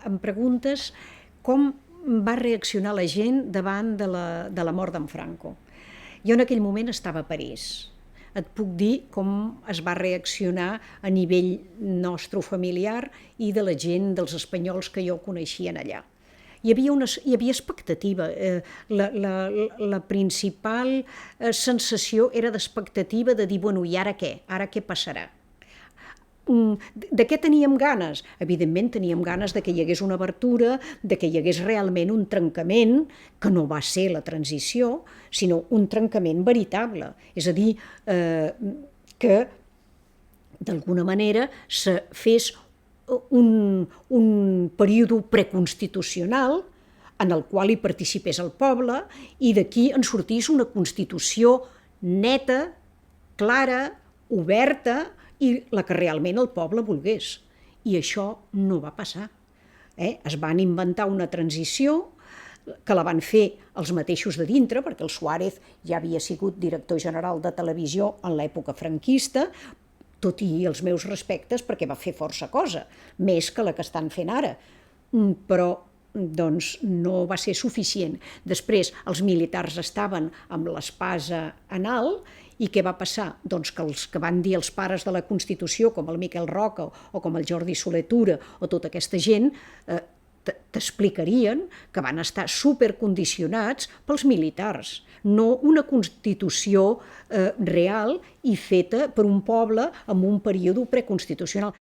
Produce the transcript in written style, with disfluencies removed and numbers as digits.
em preguntes com va reaccionar la gent davant de la mort d'en Franco. Jo en aquell moment estava a París. Et puc dir com es va reaccionar a nivell nostre familiar i de la gent, dels espanyols que jo coneixien allà. Hi havia expectativa. La principal sensació era d'expectativa de dir, bueno, i ara què? Ara què passarà? De què teníem ganes? Evidentment teníem ganes de que hi hagués una obertura, de que hi hagués realment un trencament, que no va ser la transició, sinó un trencament veritable. És a dir, que d'alguna manera se fes un període preconstitucional en el qual hi participés el poble i d'aquí en sortís una Constitució neta, clara, oberta i la que realment el poble volgués. I això no va passar. Es van inventar una transició que la van fer els mateixos de dintre, perquè el Suárez ja havia sigut director general de televisió en l'època franquista, tot i els meus respectes perquè va fer força cosa, més que la que estan fent ara. Però doncs no va ser suficient. Després els militars estaven amb l'espasa en alt i què va passar? Doncs que els que van dir els pares de la Constitució, com el Miquel Roca o com el Jordi Soler Tura o tota aquesta gent, t'explicarien que van estar supercondicionats pels militars, no una Constitució real i feta per un poble en un període preconstitucional.